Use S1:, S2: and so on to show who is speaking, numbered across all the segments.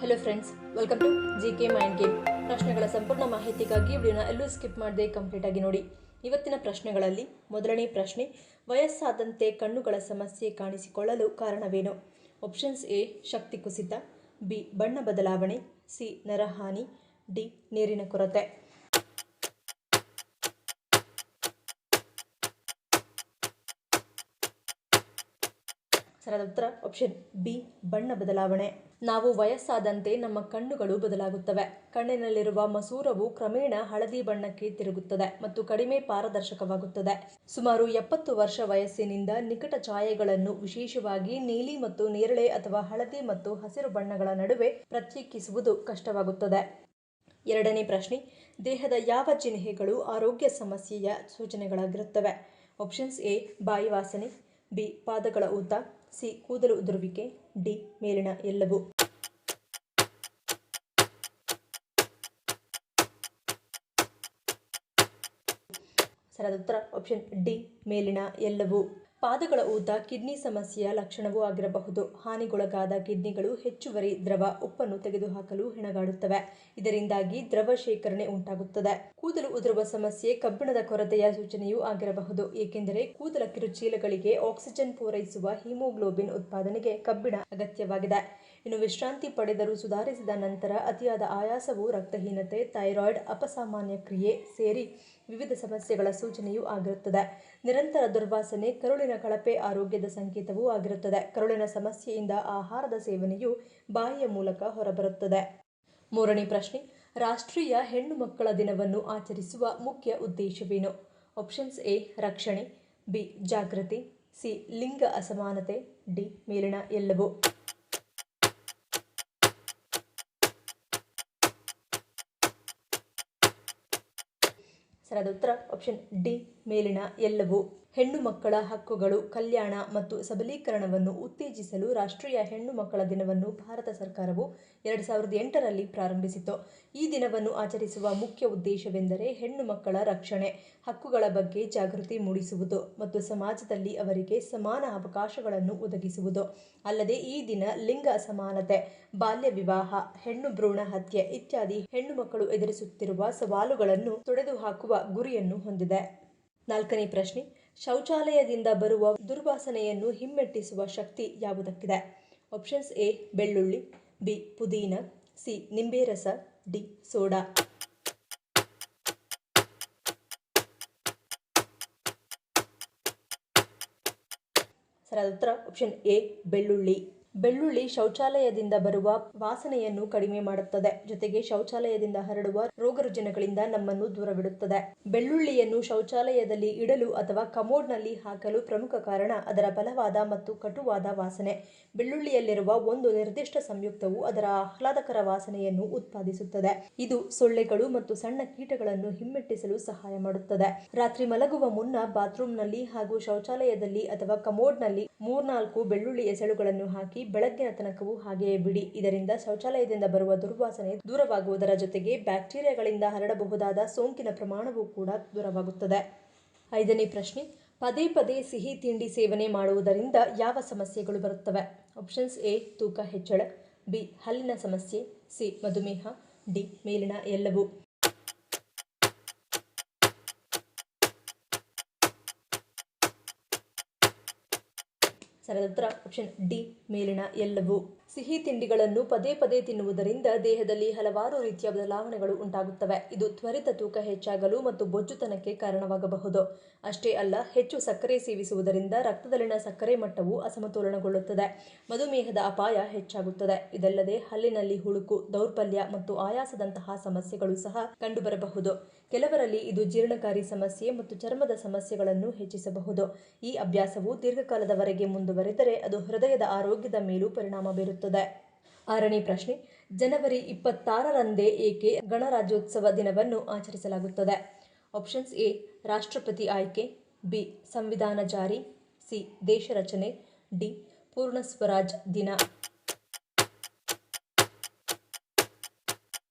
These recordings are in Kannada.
S1: Hello friends, welcome to GK mind game. ಪ್ರಶ್ನೆಗಳ ಸಂಪೂರ್ಣ ಮಾಹಿತಿಗಾಗಿ ವಿಡಿಯೋನ ಎಲ್ಲೂ ಸ್ಕಿಪ್ ಮಾಡದೆ ಕಂಪ್ಲೀಟ್ ಆಗಿ ನೋಡಿ. ಇವತ್ತಿನ ಪ್ರಶ್ನೆಗಳಲ್ಲಿ ಮೊದಲನೇ ಪ್ರಶ್ನೆ, ವಯಸ್ಸಾದಂತೆ ಕಣ್ಣುಗಳ ಸಮಸ್ಯೆ ಕಾಣಿಸಿಕೊಳ್ಳಲು ಕಾರಣವೇನು? ಆಪ್ಷನ್ಸ್ ಎ ಶಕ್ತಿ ಕುಸಿತ, ಬಿ ಬಣ್ಣ ಬದಲಾವಣೆ, ಸಿ ನರಹಾನಿ, ಡಿ ನೀರಿನ ಕೊರತೆ. ಸರಿಯಾದ ಉತ್ತರ ಆಪ್ಷನ್ ಬಿ ಬಣ್ಣ ಬದಲಾವಣೆ. ನಾವು ವಯಸ್ಸಾದಂತೆ ನಮ್ಮ ಕಣ್ಣುಗಳು ಬದಲಾಗುತ್ತವೆ. ಕಣ್ಣಿನಲ್ಲಿರುವ ಮಸೂರವು ಕ್ರಮೇಣ ಹಳದಿ ಬಣ್ಣಕ್ಕೆ ತಿರುಗುತ್ತದೆ ಮತ್ತು ಕಡಿಮೆ ಪಾರದರ್ಶಕವಾಗುತ್ತದೆ. ಸುಮಾರು 70 ವರ್ಷ ವಯಸ್ಸಿನಿಂದ ನಿಕಟ ಛಾಯೆಗಳನ್ನು, ವಿಶೇಷವಾಗಿ ನೀಲಿ ಮತ್ತು ನೇರಳೆ ಅಥವಾ ಹಳದಿ ಮತ್ತು ಹಸಿರು ಬಣ್ಣಗಳ ನಡುವೆ ಪ್ರತ್ಯೇಕಿಸುವುದು ಕಷ್ಟವಾಗುತ್ತದೆ. ಎರಡನೇ ಪ್ರಶ್ನೆ, ದೇಹದ ಯಾವ ಚಿಹ್ನೆಗಳು ಆರೋಗ್ಯ ಸಮಸ್ಯೆಯ ಸೂಚನೆಗಳಾಗಿರುತ್ತವೆ? ಆಪ್ಷನ್ಸ್ ಎ ಬಾಯಿ ವಾಸನೆ, ಬಿ ಪಾದಗಳ ಊತ, ಸಿ ಕೂದಲು ಉದುರುವಿಕೆ, ಡಿ ಮೇಲಿನ ಎಲ್ಲವೂ. ಸರಿಯಾದ ಉತ್ತರ ಆಪ್ಷನ್ ಡಿ ಮೇಲಿನ ಎಲ್ಲವೂ. ಪಾದಗಳ ಊತ ಕಿಡ್ನಿ ಸಮಸ್ಯೆಯ ಲಕ್ಷಣವೂ ಆಗಿರಬಹುದು. ಹಾನಿಗೊಳಗಾದ ಕಿಡ್ನಿಗಳು ಹೆಚ್ಚುವರಿ ದ್ರವ ಉಪ್ಪನ್ನು ತೆಗೆದುಹಾಕಲು ಹೆಣಗಾಡುತ್ತವೆ. ಇದರಿಂದಾಗಿ ದ್ರವ ಶೇಖರಣೆ ಉಂಟಾಗುತ್ತದೆ. ಕೂದಲು ಉದುರುವ ಸಮಸ್ಯೆ ಕಬ್ಬಿಣದ ಕೊರತೆಯ ಸೂಚನೆಯೂ ಆಗಿರಬಹುದು, ಏಕೆಂದರೆ ಕೂದಲ ಕಿರುಚೀಲಗಳಿಗೆ ಆಕ್ಸಿಜನ್ ಪೂರೈಸುವ ಹಿಮೋಗ್ಲೋಬಿನ್ ಉತ್ಪಾದನೆಗೆ ಕಬ್ಬಿಣ ಅಗತ್ಯವಾಗಿದೆ. ಇನ್ನು ವಿಶ್ರಾಂತಿ ಪಡೆದರೂ ಸುಧಾರಿಸಿದ ನಂತರ ಅತಿಯಾದ ಆಯಾಸವು ರಕ್ತಹೀನತೆ, ಥೈರಾಯ್ಡ್, ಅಪಸಾಮಾನ್ಯ ಕ್ರಿಯೆ ಸೇರಿ ವಿವಿಧ ಸಮಸ್ಯೆಗಳ ಸೂಚನೆಯೂ ಆಗಿರುತ್ತದೆ. ನಿರಂತರ ದುರ್ವಾಸನೆ ಕರುಳಿನ ಕಳಪೆ ಆರೋಗ್ಯದ ಸಂಕೇತವೂ ಆಗಿರುತ್ತದೆ. ಕರುಳಿನ ಸಮಸ್ಯೆಯಿಂದ ಆಹಾರದ ಸೇವನೆಯು ಬಾಯಿಯ ಮೂಲಕ ಹೊರಬರುತ್ತದೆ. ಮೂರನೇ ಪ್ರಶ್ನೆ, ರಾಷ್ಟ್ರೀಯ ಹೆಣ್ಣು ಮಕ್ಕಳ ದಿನವನ್ನು ಆಚರಿಸುವ ಮುಖ್ಯ ಉದ್ದೇಶವೇನು? ಆಪ್ಷನ್ಸ್ ಎ ರಕ್ಷಣೆ, ಬಿ ಜಾಗೃತಿ, ಸಿ ಲಿಂಗ ಅಸಮಾನತೆ, ಡಿ ಮೇಲಿನ ಎಲ್ಲವೂ. ಸರಿಯಾದ ಉತ್ತರ ಆಪ್ಷನ್ ಡಿ ಮೇಲಿನ ಎಲ್ಲವೂ. ಹೆಣ್ಣು ಮಕ್ಕಳ ಹಕ್ಕುಗಳು, ಕಲ್ಯಾಣ ಮತ್ತು ಸಬಲೀಕರಣವನ್ನು ಉತ್ತೇಜಿಸಲು ರಾಷ್ಟ್ರೀಯ ಹೆಣ್ಣು ಮಕ್ಕಳ ದಿನವನ್ನು ಭಾರತ ಸರ್ಕಾರವು 2008ರಲ್ಲಿ ಪ್ರಾರಂಭಿಸಿತು. ಈ ದಿನವನ್ನು ಆಚರಿಸುವ ಮುಖ್ಯ ಉದ್ದೇಶವೆಂದರೆ ಹೆಣ್ಣು ಮಕ್ಕಳ ರಕ್ಷಣೆ, ಹಕ್ಕುಗಳ ಬಗ್ಗೆ ಜಾಗೃತಿ ಮೂಡಿಸುವುದು ಮತ್ತು ಸಮಾಜದಲ್ಲಿ ಅವರಿಗೆ ಸಮಾನ ಅವಕಾಶಗಳನ್ನು ಒದಗಿಸುವುದು. ಅಲ್ಲದೆ ಈ ದಿನ ಲಿಂಗ ಅಸಮಾನತೆ, ಬಾಲ್ಯ ವಿವಾಹ, ಹೆಣ್ಣು ಭ್ರೂಣ ಹತ್ಯೆ ಇತ್ಯಾದಿ ಹೆಣ್ಣು ಮಕ್ಕಳು ಎದುರಿಸುತ್ತಿರುವ ಸವಾಲುಗಳನ್ನು ತೊಡೆದುಹಾಕುವ ಗುರಿಯನ್ನು ಹೊಂದಿದೆ. ನಾಲ್ಕನೇ ಪ್ರಶ್ನೆ, ಶೌಚಾಲಯದಿಂದ ಬರುವ ದುರ್ವಾಸನೆಯನ್ನು ಹಿಮ್ಮೆಟ್ಟಿಸುವ ಶಕ್ತಿ ಯಾವುದಕ್ಕಿದೆ? ಆಪ್ಷನ್ಸ್ ಎ ಬೆಳ್ಳುಳ್ಳಿ, ಬಿ ಪುದೀನ, ಸಿ ನಿಂಬೆ ರಸ, ಡಿ ಸೋಡಾ. ಸರಿಯಾದ ಉತ್ತರ ಆಪ್ಷನ್ ಎ ಬೆಳ್ಳುಳ್ಳಿ. ಬೆಳ್ಳುಳ್ಳಿ ಶೌಚಾಲಯದಿಂದ ಬರುವ ವಾಸನೆಯನ್ನು ಕಡಿಮೆ ಮಾಡುತ್ತದೆ, ಜೊತೆಗೆ ಶೌಚಾಲಯದಿಂದ ಹರಡುವ ರೋಗರುಜಿನಗಳಿಂದ ನಮ್ಮನ್ನು ದೂರವಿಡುತ್ತದೆ. ಬೆಳ್ಳುಳ್ಳಿಯನ್ನು ಶೌಚಾಲಯದಲ್ಲಿ ಇಡಲು ಅಥವಾ ಕಮೋಡ್ನಲ್ಲಿ ಹಾಕಲು ಪ್ರಮುಖ ಕಾರಣ ಅದರ ಬಲವಾದ ಮತ್ತು ಕಟುವಾದ ವಾಸನೆ. ಬೆಳ್ಳುಳ್ಳಿಯಲ್ಲಿರುವ ಒಂದು ನಿರ್ದಿಷ್ಟ ಸಂಯುಕ್ತವು ಅದರ ಆಹ್ಲಾದಕರ ವಾಸನೆಯನ್ನು ಉತ್ಪಾದಿಸುತ್ತದೆ. ಇದು ಸೊಳ್ಳೆಗಳು ಮತ್ತು ಸಣ್ಣ ಕೀಟಗಳನ್ನು ಹಿಮ್ಮೆಟ್ಟಿಸಲು ಸಹಾಯ ಮಾಡುತ್ತದೆ. ರಾತ್ರಿ ಮಲಗುವ ಮುನ್ನ ಬಾತ್ರೂಮ್ನಲ್ಲಿ ಹಾಗೂ ಶೌಚಾಲಯದಲ್ಲಿ ಅಥವಾ ಕಮೋಡ್ನಲ್ಲಿ 3-4 ಬೆಳ್ಳುಳ್ಳಿ ಎಸಳುಗಳನ್ನು ಹಾಕಿ ಬೆಳಗ್ಗಿನ ತನಕವೂ ಹಾಗೆಯೇ ಬಿಡಿ. ಇದರಿಂದ ಶೌಚಾಲಯದಿಂದ ಬರುವ ದುರ್ವಾಸನೆ ದೂರವಾಗುವುದರ ಜೊತೆಗೆ ಬ್ಯಾಕ್ಟೀರಿಯಾಗಳಿಂದ ಹರಡಬಹುದಾದ ಸೋಂಕಿನ ಪ್ರಮಾಣವೂ ಕೂಡ ದೂರವಾಗುತ್ತದೆ. ಐದನೇ ಪ್ರಶ್ನೆ, ಪದೇ ಪದೇ ಸಿಹಿ ತಿಂಡಿ ಸೇವನೆ ಮಾಡುವುದರಿಂದ ಯಾವ ಸಮಸ್ಯೆಗಳು ಬರುತ್ತವೆ? ಆಪ್ಷನ್ಸ್ ಎ ತೂಕ ಹೆಚ್ಚಳ, ಬಿ ಹಲ್ಲಿನ ಸಮಸ್ಯೆ, ಸಿ ಮಧುಮೇಹ, ಡಿ ಮೇಲಿನ ಎಲ್ಲವೂ. ಸರಿಯಾದ ಉತ್ತರ ಆಪ್ಷನ್ ಡಿ ಮೇಲಿನ ಎಲ್ಲವೂ. ಸಿಹಿ ತಿಂಡಿಗಳನ್ನು ಪದೇ ಪದೇ ತಿನ್ನುವುದರಿಂದ ದೇಹದಲ್ಲಿ ಹಲವಾರು ರೀತಿಯ ಬದಲಾವಣೆಗಳು ಉಂಟಾಗುತ್ತವೆ. ಇದು ತ್ವರಿತ ತೂಕ ಹೆಚ್ಚಾಗಲು ಮತ್ತು ಬೊಜ್ಜುತನಕ್ಕೆ ಕಾರಣವಾಗಬಹುದು. ಅಷ್ಟೇ ಅಲ್ಲ, ಹೆಚ್ಚು ಸಕ್ಕರೆ ಸೇವಿಸುವುದರಿಂದ ರಕ್ತದಲ್ಲಿನ ಸಕ್ಕರೆ ಮಟ್ಟವು ಅಸಮತೋಲನಗೊಳ್ಳುತ್ತದೆ. ಮಧುಮೇಹದ ಅಪಾಯ ಹೆಚ್ಚಾಗುತ್ತದೆ. ಇದಲ್ಲದೆ ಹಲ್ಲಿನಲ್ಲಿ ಹುಳುಕು, ದೌರ್ಬಲ್ಯ ಮತ್ತು ಆಯಾಸದಂತಹ ಸಮಸ್ಯೆಗಳು ಸಹ ಕಂಡುಬರಬಹುದು. ಕೆಲವರಲ್ಲಿ ಇದು ಜೀರ್ಣಕಾರಿ ಸಮಸ್ಯೆ ಮತ್ತು ಚರ್ಮದ ಸಮಸ್ಯೆಗಳನ್ನು ಹೆಚ್ಚಿಸಬಹುದು. ಈ ಅಭ್ಯಾಸವು ದೀರ್ಘಕಾಲದವರೆಗೆ ಮುಂದುವರೆದರೆ ಅದು ಹೃದಯದ ಆರೋಗ್ಯದ ಮೇಲೂ ಪರಿಣಾಮ ಬೀರುತ್ತದೆ. ಆರನೇ ಪ್ರಶ್ನೆ, ಜನವರಿ 26ರಂದೇ ಏಕೆ ಗಣರಾಜ್ಯೋತ್ಸವ ದಿನವನ್ನು ಆಚರಿಸಲಾಗುತ್ತದೆ? ಆಪ್ಷನ್ಸ್ ಎ ರಾಷ್ಟ್ರಪತಿ ಆಯ್ಕೆ, ಬಿ ಸಂವಿಧಾನ ಜಾರಿ, ಸಿ ದೇಶ ರಚನೆ, ಡಿ ಪೂರ್ಣ ಸ್ವರಾಜ್ ದಿನ.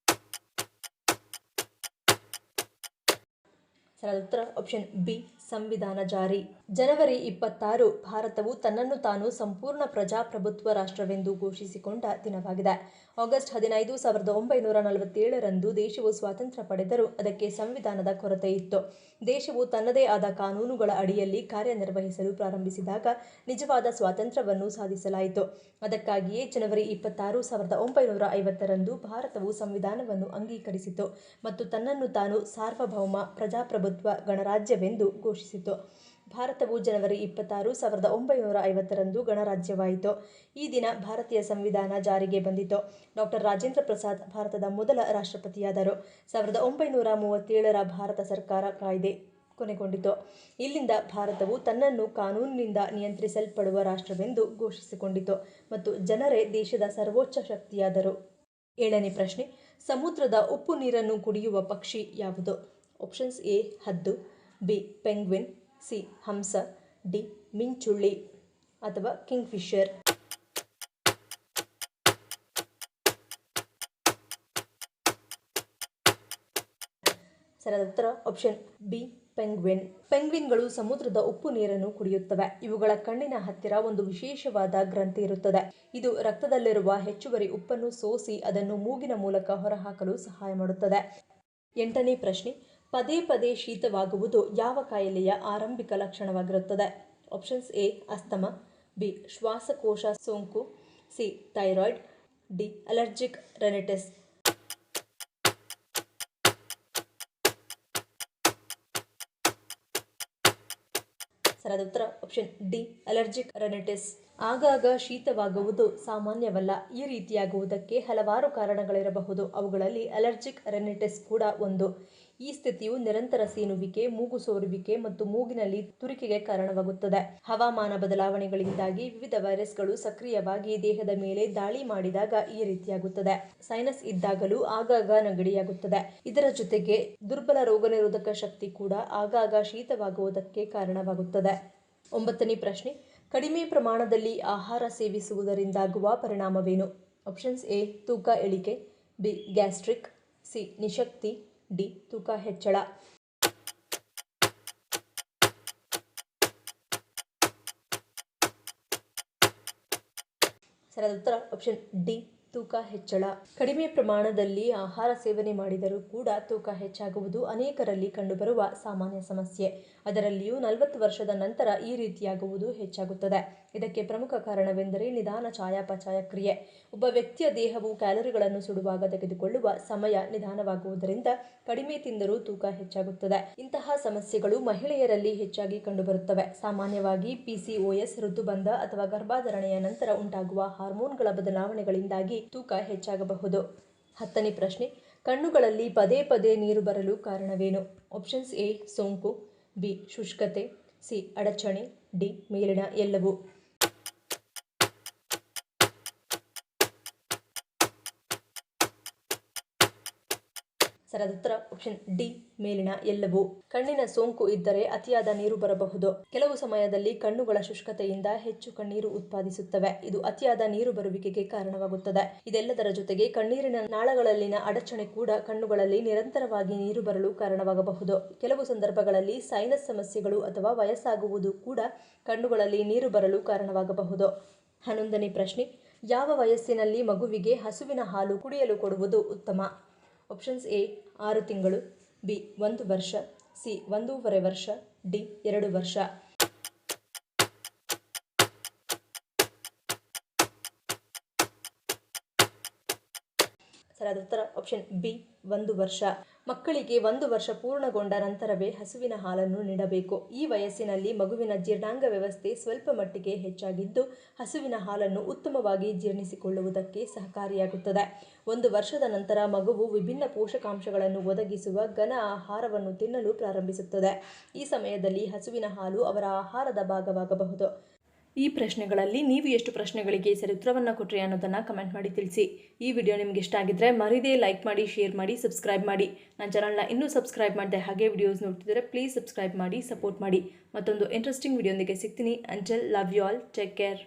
S1: ಸರಿಯಾದ ಉತ್ತರ ಆಪ್ಷನ್ ಬಿ ಸಂವಿಧಾನ ಜಾರಿ. ಜನವರಿ 26 ಭಾರತವು ತನ್ನನ್ನು ತಾನು ಸಂಪೂರ್ಣ ಪ್ರಜಾಪ್ರಭುತ್ವ ರಾಷ್ಟ್ರವೆಂದು ಘೋಷಿಸಿಕೊಂಡ ದಿನವಾಗಿದೆ. ಆಗಸ್ಟ್ 15, 1947ರಂದು ದೇಶವು ಸ್ವಾತಂತ್ರ್ಯ ಪಡೆದರೂ ಅದಕ್ಕೆ ಸಂವಿಧಾನದ ಕೊರತೆ ಇತ್ತು. ದೇಶವು ತನ್ನದೇ ಆದ ಕಾನೂನುಗಳ ಅಡಿಯಲ್ಲಿ ಕಾರ್ಯನಿರ್ವಹಿಸಲು ಪ್ರಾರಂಭಿಸಿದಾಗ ನಿಜವಾದ ಸ್ವಾತಂತ್ರ್ಯವನ್ನು ಸಾಧಿಸಲಾಯಿತು. ಅದಕ್ಕಾಗಿಯೇ ಜನವರಿ 26, 1950ರಂದು ಭಾರತವು ಸಂವಿಧಾನವನ್ನು ಅಂಗೀಕರಿಸಿತು ಮತ್ತು ತನ್ನನ್ನು ತಾನು ಸಾರ್ವಭೌಮ ಪ್ರಜಾಪ್ರಭುತ್ವ ಗಣರಾಜ್ಯವೆಂದು ಘೋಷಿಸಿತು. ಭಾರತವು ಜನವರಿ 26, 1950ರಂದು ಗಣರಾಜ್ಯವಾಯಿತು. ಈ ದಿನ ಭಾರತೀಯ ಸಂವಿಧಾನ ಜಾರಿಗೆ ಬಂದಿತು. ಡಾ. ರಾಜೇಂದ್ರ ಪ್ರಸಾದ್ ಭಾರತದ ಮೊದಲ ರಾಷ್ಟ್ರಪತಿಯಾದರು. 1937ರ ಭಾರತ ಸರ್ಕಾರ ಕಾಯ್ದೆ ಕೊನೆಗೊಂಡಿತು. ಇಲ್ಲಿಂದ ಭಾರತವು ತನ್ನನ್ನು ಕಾನೂನಿನಿಂದ ನಿಯಂತ್ರಿಸಲ್ಪಡುವ ರಾಷ್ಟ್ರವೆಂದು ಘೋಷಿಸಿಕೊಂಡಿತು ಮತ್ತು ಜನರೇ ದೇಶದ ಸರ್ವೋಚ್ಚ ಶಕ್ತಿಯಾದರು. 7ನೇ ಪ್ರಶ್ನೆ. ಸಮುದ್ರದ ಉಪ್ಪು ನೀರನ್ನು ಕುಡಿಯುವ ಪಕ್ಷಿ ಯಾವುದು? ಆಪ್ಷನ್ಸ್ ಎ ಹದ್ದು, ಬಿ ಪೆಂಗ್ವಿನ್, ಸಿ ಹಂಸ, ಡಿ ಮಿಂಚುಳ್ಳಿ ಅಥವಾ ಕಿಂಗ್ಫಿಷರ್. ಸರಿಯಾದ ಉತ್ತರ ಆಪ್ಷನ್ ಬಿ ಪೆಂಗ್ವಿನ್. ಪೆಂಗ್ವಿನ್ಗಳು ಸಮುದ್ರದ ಉಪ್ಪು ನೀರನ್ನು ಕುಡಿಯುತ್ತವೆ. ಇವುಗಳ ಕಣ್ಣಿನ ಹತ್ತಿರ ಒಂದು ವಿಶೇಷವಾದ ಗ್ರಂಥಿ ಇರುತ್ತದೆ. ಇದು ರಕ್ತದಲ್ಲಿರುವ ಹೆಚ್ಚುವರಿ ಉಪ್ಪನ್ನು ಸೋಸಿ ಅದನ್ನು ಮೂಗಿನ ಮೂಲಕ ಹೊರಹಾಕಲು ಸಹಾಯ ಮಾಡುತ್ತದೆ. 8ನೇ ಪ್ರಶ್ನೆ. ಪದೇ ಪದೇ ಶೀತವಾಗುವುದು ಯಾವ ಕಾಯಿಲೆಯ ಆರಂಭಿಕ ಲಕ್ಷಣವಾಗಿರುತ್ತದೆ? ಆಪ್ಷನ್ಸ್ ಎ ಅಸ್ತಮಾ, ಬಿ ಶ್ವಾಸಕೋಶ ಸೋಂಕು, C thyroid, D allergic rhinitis. ಸರಿಯಾದ ಉತ್ತರ ಆಪ್ಷನ್ ಡಿ ಅಲರ್ಜಿಕ್ ರೈನೈಟಿಸ್. ಆಗಾಗ ಶೀತವಾಗುವುದು ಸಾಮಾನ್ಯವಲ್ಲ. ಈ ರೀತಿಯಾಗುವುದಕ್ಕೆ ಹಲವಾರು ಕಾರಣಗಳಿರಬಹುದು. ಅವುಗಳಲ್ಲಿ ಅಲರ್ಜಿಕ್ ರೈನೈಟಿಸ್ ಕೂಡ ಒಂದು. ಈ ಸ್ಥಿತಿಯು ನಿರಂತರ ಸೀನುವಿಕೆ, ಮೂಗು ಸೋರುವಿಕೆ ಮತ್ತು ಮೂಗಿನಲ್ಲಿ ತುರಿಕೆಗೆ ಕಾರಣವಾಗುತ್ತದೆ. ಹವಾಮಾನ ಬದಲಾವಣೆಗಳಿಂದಾಗಿ ವಿವಿಧ ವೈರಸ್ಗಳು ಸಕ್ರಿಯವಾಗಿ ದೇಹದ ಮೇಲೆ ದಾಳಿ ಮಾಡಿದಾಗ ಈ ರೀತಿಯಾಗುತ್ತದೆ. ಸೈನಸ್ ಇದ್ದಾಗಲೂ ಆಗಾಗ ನೆಗಡಿಯಾಗುತ್ತದೆ. ಇದರ ಜೊತೆಗೆ ದುರ್ಬಲ ರೋಗನಿರೋಧಕ ಶಕ್ತಿ ಕೂಡ ಆಗಾಗ ಶೀತವಾಗುವುದಕ್ಕೆ ಕಾರಣವಾಗುತ್ತದೆ. 9ನೇ ಪ್ರಶ್ನೆ. ಕಡಿಮೆ ಪ್ರಮಾಣದಲ್ಲಿ ಆಹಾರ ಸೇವಿಸುವುದರಿಂದಾಗುವ ಪರಿಣಾಮವೇನು? ಆಪ್ಷನ್ಸ್ ಎ ತೂಕ ಇಳಿಕೆ, ಬಿ ಗ್ಯಾಸ್ಟ್ರಿಕ್, ಸಿ ನಿಶಕ್ತಿ, ಡಿ ತೂಕ ಹೆಚ್ಚಳ. ಸರಿಯಾದ ಉತ್ತರ ಆಪ್ಷನ್ ಡಿ ತೂಕ ಹೆಚ್ಚಳ. ಕಡಿಮೆ ಪ್ರಮಾಣದಲ್ಲಿ ಆಹಾರ ಸೇವನೆ ಮಾಡಿದರೂ ಕೂಡ ತೂಕ ಹೆಚ್ಚಾಗುವುದು ಅನೇಕರಲ್ಲಿ ಕಂಡುಬರುವ ಸಾಮಾನ್ಯ ಸಮಸ್ಯೆ. ಅದರಲ್ಲಿಯೂ 40 ವರ್ಷದ ನಂತರ ಈ ರೀತಿಯಾಗುವುದು ಹೆಚ್ಚಾಗುತ್ತದೆ. ಇದಕ್ಕೆ ಪ್ರಮುಖ ಕಾರಣವೆಂದರೆ ನಿಧಾನ ಚಯಾಪಚಯ ಕ್ರಿಯೆ. ಒಬ್ಬ ವ್ಯಕ್ತಿಯ ದೇಹವು ಕ್ಯಾಲರಿಗಳನ್ನು ಸುಡುವಾಗ ತೆಗೆದುಕೊಳ್ಳುವ ಸಮಯ ನಿಧಾನವಾಗುವುದರಿಂದ ಕಡಿಮೆ ತಿಂದರೂ ತೂಕ ಹೆಚ್ಚಾಗುತ್ತದೆ. ಇಂತಹ ಸಮಸ್ಯೆಗಳು ಮಹಿಳೆಯರಲ್ಲಿ ಹೆಚ್ಚಾಗಿ ಕಂಡುಬರುತ್ತವೆ. ಸಾಮಾನ್ಯವಾಗಿ PCOS, ಋತುಬಂಧ ಅಥವಾ ಗರ್ಭಧಾರಣೆಯ ನಂತರ ಉಂಟಾಗುವ ಹಾರ್ಮೋನ್ಗಳ ಬದಲಾವಣೆಗಳಿಂದಾಗಿ ತೂಕ ಹೆಚ್ಚಾಗಬಹುದು. 10ನೇ ಪ್ರಶ್ನೆ. ಕಣ್ಣುಗಳಲ್ಲಿ ಪದೇ ಪದೇ ನೀರು ಬರಲು ಕಾರಣವೇನು? ಆಪ್ಷನ್ಸ್ ಎ ಸೋಂಕು, ಬಿ ಶುಷ್ಕತೆ, ಸಿ ಅಡಚಣೆ, ಡಿ ಮೇಲಿನ ಎಲ್ಲವೂ. ಸರಿಯಾದ ಉತ್ತರ ಆಪ್ಷನ್ ಡಿ ಮೇಲಿನ ಎಲ್ಲವೂ. ಕಣ್ಣಿನ ಸೋಂಕು ಇದ್ದರೆ ಅತಿಯಾದ ನೀರು ಬರಬಹುದು. ಕೆಲವು ಸಮಯದಲ್ಲಿ ಕಣ್ಣುಗಳ ಶುಷ್ಕತೆಯಿಂದ ಹೆಚ್ಚು ಕಣ್ಣೀರು ಉತ್ಪಾದಿಸುತ್ತವೆ. ಇದು ಅತಿಯಾದ ನೀರು ಬರುವಿಕೆಗೆ ಕಾರಣವಾಗುತ್ತದೆ. ಇದೆಲ್ಲದರ ಜೊತೆಗೆ ಕಣ್ಣೀರಿನ ನಾಳಗಳಲ್ಲಿನ ಅಡಚಣೆ ಕೂಡ ಕಣ್ಣುಗಳಲ್ಲಿ ನಿರಂತರವಾಗಿ ನೀರು ಬರಲು ಕಾರಣವಾಗಬಹುದು. ಕೆಲವು ಸಂದರ್ಭಗಳಲ್ಲಿ ಸೈನಸ್ ಸಮಸ್ಯೆಗಳು ಅಥವಾ ವಯಸ್ಸಾಗುವುದು ಕೂಡ ಕಣ್ಣುಗಳಲ್ಲಿ ನೀರು ಬರಲು ಕಾರಣವಾಗಬಹುದು. 11ನೇ ಪ್ರಶ್ನೆ. ಯಾವ ವಯಸ್ಸಿನಲ್ಲಿ ಮಗುವಿಗೆ ಹಸುವಿನ ಹಾಲು ಕುಡಿಯಲು ಕೊಡುವುದು ಉತ್ತಮ? ಆಪ್ಷನ್ಸ್ ಎ 6 ತಿಂಗಳು, ಬಿ 1 ವರ್ಷ, ಸಿ 1.5 ವರ್ಷ, ಡಿ 2 ವರ್ಷ. ಸರಿಯಾದ ಉತ್ತರ ಆಪ್ಷನ್ ಬಿ 1 ವರ್ಷ. ಮಕ್ಕಳಿಗೆ 1 ವರ್ಷ ಪೂರ್ಣಗೊಂಡ ನಂತರವೇ ಹಸುವಿನ ಹಾಲನ್ನು ನೀಡಬೇಕು. ಈ ವಯಸ್ಸಿನಲ್ಲಿ ಮಗುವಿನ ಜೀರ್ಣಾಂಗ ವ್ಯವಸ್ಥೆ ಸ್ವಲ್ಪ ಮಟ್ಟಿಗೆ ಹೆಚ್ಚಾಗಿದ್ದು ಹಸುವಿನ ಹಾಲನ್ನು ಉತ್ತಮವಾಗಿ ಜೀರ್ಣಿಸಿಕೊಳ್ಳುವುದಕ್ಕೆ ಸಹಕಾರಿಯಾಗುತ್ತದೆ. 1 ವರ್ಷದ ನಂತರ ಮಗುವು ವಿಭಿನ್ನ ಪೋಷಕಾಂಶಗಳನ್ನು ಒದಗಿಸುವ ಘನ ಆಹಾರವನ್ನು ತಿನ್ನಲು ಪ್ರಾರಂಭಿಸುತ್ತದೆ. ಈ ಸಮಯದಲ್ಲಿ ಹಸುವಿನ ಹಾಲು ಅವರ ಆಹಾರದ ಭಾಗವಾಗಬಹುದು. ಈ ಪ್ರಶ್ನೆಗಳಲ್ಲಿ ನೀವು ಎಷ್ಟು ಪ್ರಶ್ನೆಗಳಿಗೆ ಸರಿ ಉತ್ತರವನ್ನು ಕೊಟ್ಟರೆ ಅನ್ನೋದನ್ನು ಕಮೆಂಟ್ ಮಾಡಿ ತಿಳಿಸಿ. ಈ ವಿಡಿಯೋ ನಿಮಗೆ ಇಷ್ಟ ಆಗಿದ್ದರೆ ಮರೀದೇ ಲೈಕ್ ಮಾಡಿ, ಶೇರ್ ಮಾಡಿ, ಸಬ್ಸ್ಕ್ರೈಬ್ ಮಾಡಿ. ನನ್ನ ಚಾನಲ್ನ ಇನ್ನೂ ಸಬ್ಸ್ಕ್ರೈಬ್ ಮಾಡಿದೆ ಹಾಗೆ ವಿಡಿಯೋಸ್ ನೋಡ್ತಿದ್ದರೆ ಪ್ಲೀಸ್ ಸಬ್ಸ್ಕ್ರೈಬ್ ಮಾಡಿ, ಸಪೋರ್ಟ್ ಮಾಡಿ. ಮತ್ತೊಂದು ಇಂಟ್ರೆಸ್ಟಿಂಗ್ ವಿಡಿಯೋದೊಂದಿಗೆ ಸಿಗ್ತೀನಿ. Until love you all, take care.